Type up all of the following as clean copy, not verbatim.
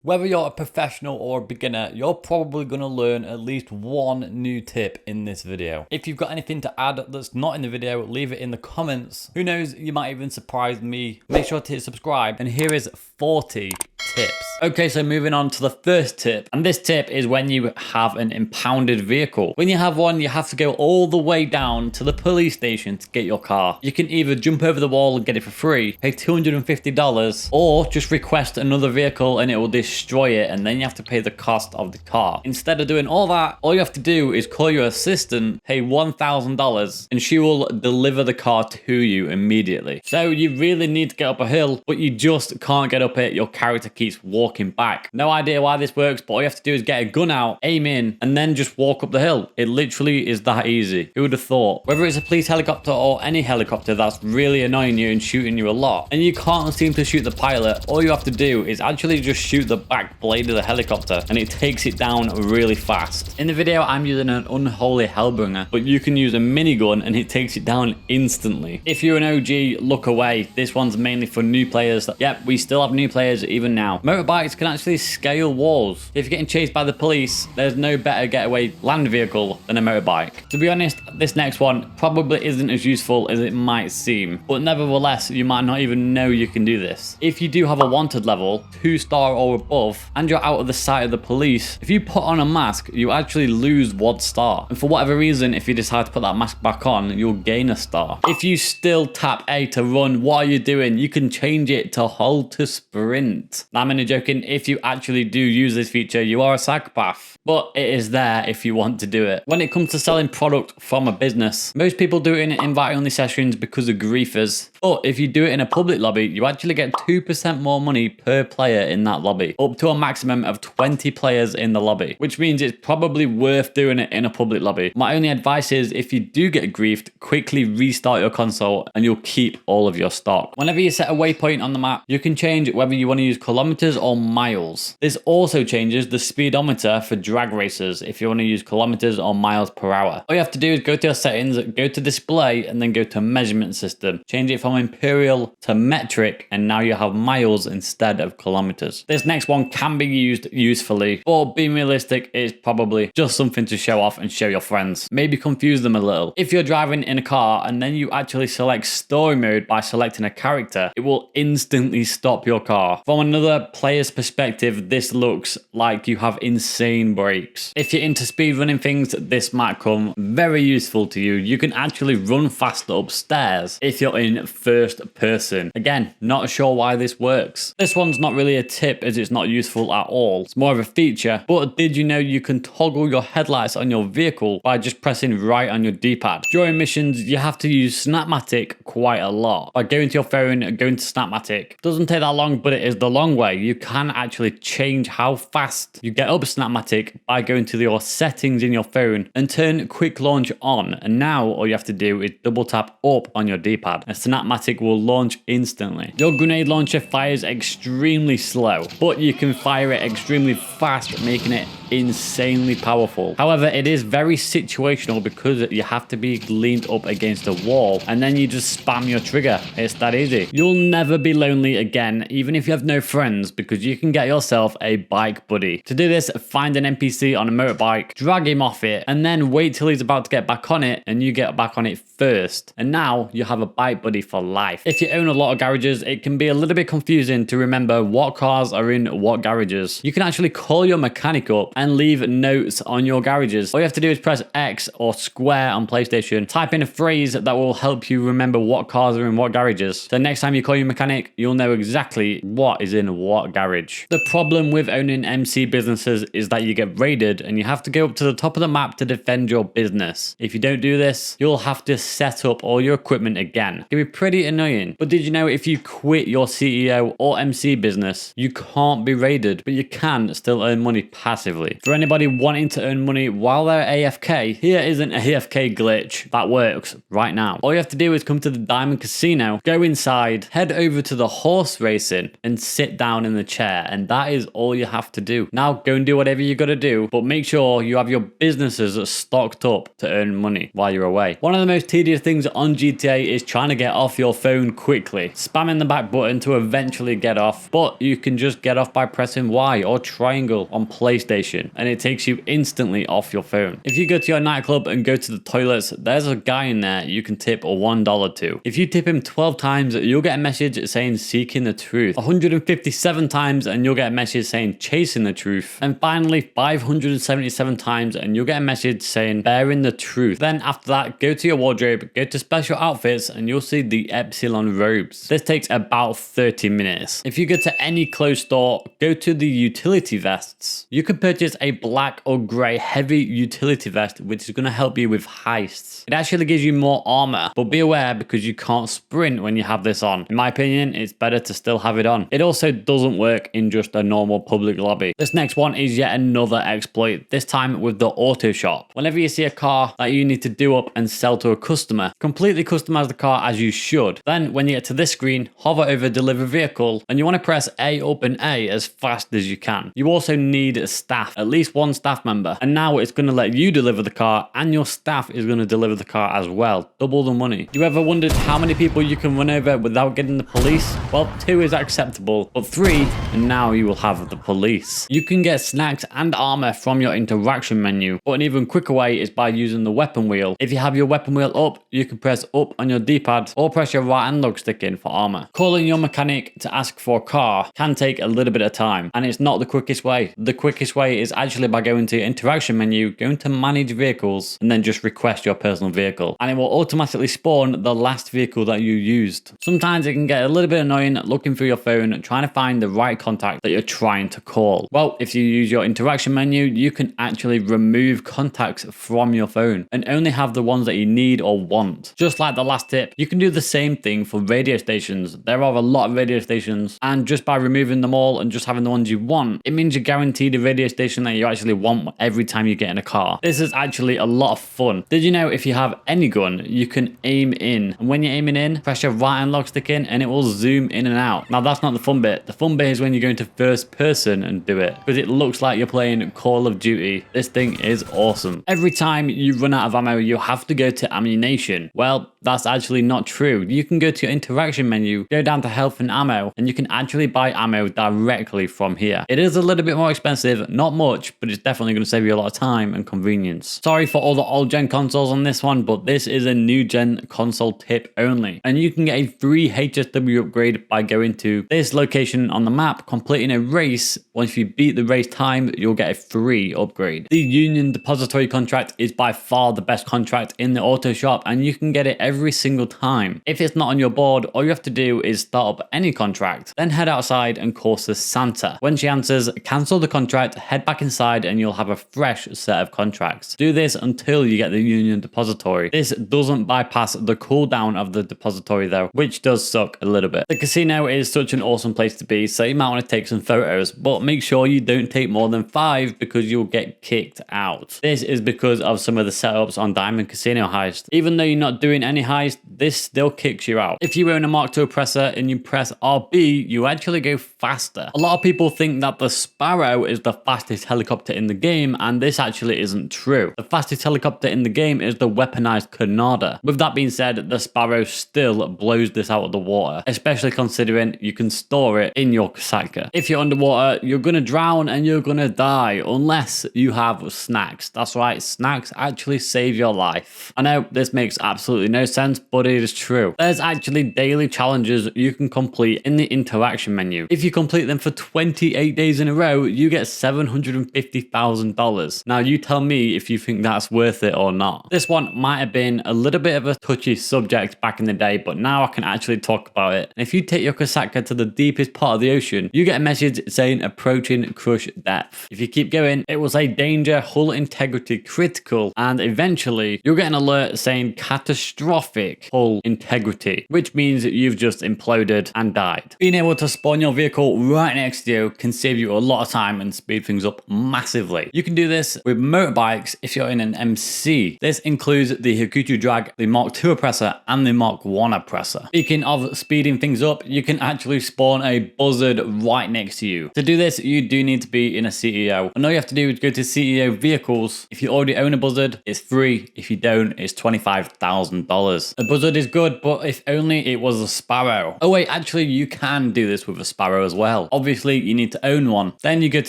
Whether you're a professional or a beginner, you're probably going to learn at least one new tip in this video. If you've got anything to add that's not in the video, leave it in the comments. Who knows, you might even surprise me. Make sure to hit subscribe, and here is 40 tips. Okay, so moving on to the first tip, and this tip is when you have an impounded vehicle. When you have one, you have to go all the way down to the police station to get your car. You can either jump over the wall and get it for free, pay $250, or just request another vehicle and it will destroy it, and then you have to pay the cost of the car. Instead of doing all that, all you have to do is call your assistant, pay $1,000, and she will deliver the car to you immediately. So you really need to get up a hill, but you just can't get up it. Your character keeps walking back. No idea why this works, but all you have to do is get a gun out, aim in, and then just walk up the hill. It literally is that easy. Who would have thought? Whether it's a police helicopter or any helicopter that's really annoying you and shooting you a lot, and you can't seem to shoot the pilot, all you have to do is actually just shoot the back blade of the helicopter, and it takes it down really fast. In the video, I'm using an unholy hellbringer, but you can use a minigun and it takes it down instantly. If you're an OG, look away. This one's mainly for new players. Yep, we still have new players even now. Motorbikes can actually scale walls. If you're getting chased by the police, there's no better getaway land vehicle than a motorbike. To be honest, this next one probably isn't as useful as it might seem, but nevertheless, you might not even know you can do this. If you do have a wanted level, 2-star or above, and you're out of the sight of the police, if you put on a mask, you actually lose 1 star. And for whatever reason, if you decide to put that mask back on, you'll gain a star. If you still tap A to run, what are you doing? You can change it to hold to sprint. Now, I'm only joking. If you actually do use this feature, you are a psychopath. But it is there if you want to do it. When it comes to selling product from a business, most people do it in invite-only sessions because of griefers. But if you do it in a public lobby, you actually get 2% more money per player in that lobby, up to a maximum of 20 players in the lobby, which means it's probably worth doing it in a public lobby. My only advice is, if you do get griefed, quickly restart your console and you'll keep all of your stock. Whenever you set a waypoint on the map, you can change whether you want to use kilometers or miles. This also changes the speedometer for drag racers if you want to use kilometers or miles per hour. All you have to do is go to your settings, go to display, and then go to measurement system. Change it from imperial to metric, and now you have miles instead of kilometers. This next one can be used usefully, but being realistic, it's probably just something to show off and show your friends. Maybe confuse them a little. If you're driving in a car and then you actually select story mode by selecting a character, it will instantly stop your car. From another player's perspective, this looks like you have insane brakes. If you're into speedrunning things, this might come very useful to you. You can actually run faster upstairs if you're in first person. Again, not sure why this works. This one's not really a tip as it's not useful at all. It's more of a feature, but did you know you can toggle your headlights on your vehicle by just pressing right on your D-pad? During missions, you have to use Snapmatic quite a lot. By going to your phone and going to Snapmatic, doesn't take that long, but it is the long way. You can actually change how fast you get up Snapmatic by going to your settings in your phone and turn quick launch on. And now all you have to do is double tap up on your D-pad and Snapmatic will launch instantly. Your grenade launcher fires extremely slow, but you can fire it extremely fast, making it insanely powerful. However, it is very situational because you have to be leaned up against a wall and then you just spam your trigger. It's that easy. You'll never be lonely again, even if you have no friends, because you can get yourself a bike buddy. To do this, find an NPC on a motorbike, drag him off it, and then wait till he's about to get back on it and you get back on it first. And now you have a bike buddy for life. If you own a lot of garages, it can be a little bit confusing to remember what cars are in what garages. You can actually call your mechanic up and leave notes on your garages. All you have to do is press X or square on PlayStation, type in a phrase that will help you remember what cars are in what garages. So next time you call your mechanic, you'll know exactly what is in what garage. The problem with owning MC businesses is that you get raided and you have to go up to the top of the map to defend your business. If you don't do this, you'll have to set up all your equipment again. It can be pretty annoying. But did you know if you quit your CEO or MC business, you can't be raided, but you can still earn money passively? For anybody wanting to earn money while they're AFK, here is an AFK glitch that works right now. All you have to do is come to the Diamond Casino, go inside, head over to the horse racing, and sit down in the chair. chair, and that is all you have to do. Now go and do whatever you gotta do, but make sure you have your businesses stocked up to earn money while you're away. One of the most tedious things on GTA is trying to get off your phone quickly, spamming the back button to eventually get off, but you can just get off by pressing Y or triangle on PlayStation, and it takes you instantly off your phone. If you go to your nightclub and go to the toilets, there's a guy in there you can tip $1 to. If you tip him 12 times, you'll get a message saying seeking the truth. 157 times and you'll get a message saying chasing the truth. And finally 577 times and you'll get a message saying bearing the truth. Then after that, go to your wardrobe, go to special outfits, and you'll see the Epsilon robes. This takes about 30 minutes. If you go to any clothes store, go to the utility vests. You can purchase a black or grey heavy utility vest, which is going to help you with heists. It actually gives you more armor, but be aware because you can't sprint when you have this on. In my opinion, it's better to still have it on. It also doesn't work in just a normal public lobby. This next one is yet another exploit, this time with the auto shop. Whenever you see a car that you need to do up and sell to a customer, completely customize the car as you should. Then when you get to this screen, hover over deliver vehicle, and you want to press A open A as fast as you can. You also need a staff, at least one staff member, and now it's going to let you deliver the car and your staff is going to deliver the car as well. Double the money. You ever wondered how many people you can run over without getting the police? Well, 2 is acceptable, but 3 and now you will have the police. You can get snacks and armor from your interaction menu, but an even quicker way is by using the weapon wheel. If you have your weapon wheel up, you can press up on your D-pad or press your right analog stick in for armor. Calling your mechanic to ask for a car can take a little bit of time, and it's not the quickest way. The quickest way is actually by going to your interaction menu, going to manage vehicles, and then just request your personal vehicle, and it will automatically spawn the last vehicle that you used. Sometimes it can get a little bit annoying looking through your phone trying to find the right contact that you're trying to call. Well, if you use your interaction menu, you can actually remove contacts from your phone and only have the ones that you need or want. Just like the last tip, you can do the same thing for radio stations. There are a lot of radio stations, and just by removing them all and just having the ones you want, it means you're guaranteed a radio station that you actually want every time you get in a car. This is actually a lot of fun. Did you know if you have any gun, you can aim in, and when you're aiming in, press your right analog stick in and it will zoom in and out. Now that's not the fun bit. The fun bit is when you go into first person and do it, because it looks like you're playing Call of Duty. This thing is awesome. Every time you run out of ammo, you have to go to ammunition. Well, that's actually not true. You can go to your interaction menu, go down to health and ammo, and you can actually buy ammo directly from here. It is a little bit more expensive, not much, but it's definitely going to save you a lot of time and convenience. Sorry for all the old gen consoles on this one, but this is a new gen console tip only. And you can get a free HSW upgrade by going to this location on the map, completing a race. Once you beat the race time, you'll get a free upgrade. The Union Depository contract is by far the best contract in the auto shop, and you can get it every single time. If it's not on your board, all you have to do is start up any contract, then head outside and call Santa. When she answers, cancel the contract, head back inside, and you'll have a fresh set of contracts. Do this until you get the Union Depository. This doesn't bypass the cooldown of the depository though, which does suck a little bit. The casino is such an awesome place to be, so you might want to take some photos, but make sure you don't take more than 5 because you'll get kicked out. This is because of some of the setups on Diamond Casino Heist. Even though you're not doing any heist, this still kicks you out. If you own a Mark II oppressor and you press RB, you actually go faster. A lot of people think that the Sparrow is the fastest helicopter in the game, and this actually isn't true. The fastest helicopter in the game is the weaponized Canada. With that being said, the Sparrow still blows this out of the water, especially considering you can store it in your Kosatka. If you're underwater, you're gonna drown and you're gonna die unless you have snacks. That's right, snacks actually save your life. I know this makes absolutely no sense, but it is true. There's actually daily challenges you can complete in the interaction menu. If you complete them for 28 days in a row, you get $750,000. Now you tell me if you think that's worth it or not. This one might have been a little bit of a touchy subject back in the day, but now I can actually talk about it. And if you take your Kosatka to the deepest part of the ocean, you get a message saying approaching crush depth. If you keep going, it will say danger, hull integrity critical, and eventually you'll get an alert saying catastrophic catastrophic hull integrity, which means that you've just imploded and died. Being able to spawn your vehicle right next to you can save you a lot of time and speed things up massively. You can do this with motorbikes if you're in an MC. This includes the Hakuto Drag, the Mark II oppressor, and the Mark I oppressor. Speaking of speeding things up, you can actually spawn a buzzard right next to you. To do this, you do need to be in a CEO. And all you have to do is go to CEO vehicles. If you already own a buzzard, it's free. If you don't, it's $25,000. A buzzard is good, but if only it was a sparrow. Oh wait, actually you can do this with a sparrow as well. Obviously, you need to own one. Then you go to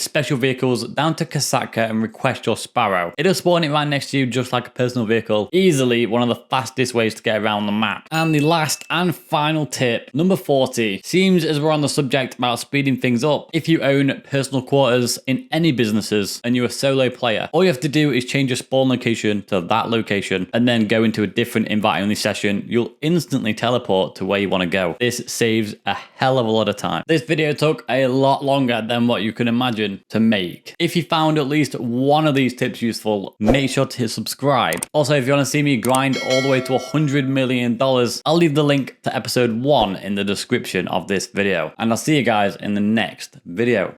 special vehicles, down to Kosatka, and request your sparrow. It'll spawn it right next to you just like a personal vehicle. Easily one of the fastest ways to get around the map. And the last and final tip, number 40. Seems as we're on the subject about speeding things up. If you own personal quarters in any businesses and you're a solo player, all you have to do is change your spawn location to that location and then go into a different invite only session. You'll instantly teleport to where you want to go. This saves a hell of a lot of time. This video took a lot longer than what you can imagine to make. If you found at least one of these tips useful, make sure to hit subscribe. Also, if you want to see me grind all the way to $100 million, I'll leave the link to episode 1 in the description of this video. And I'll see you guys in the next video.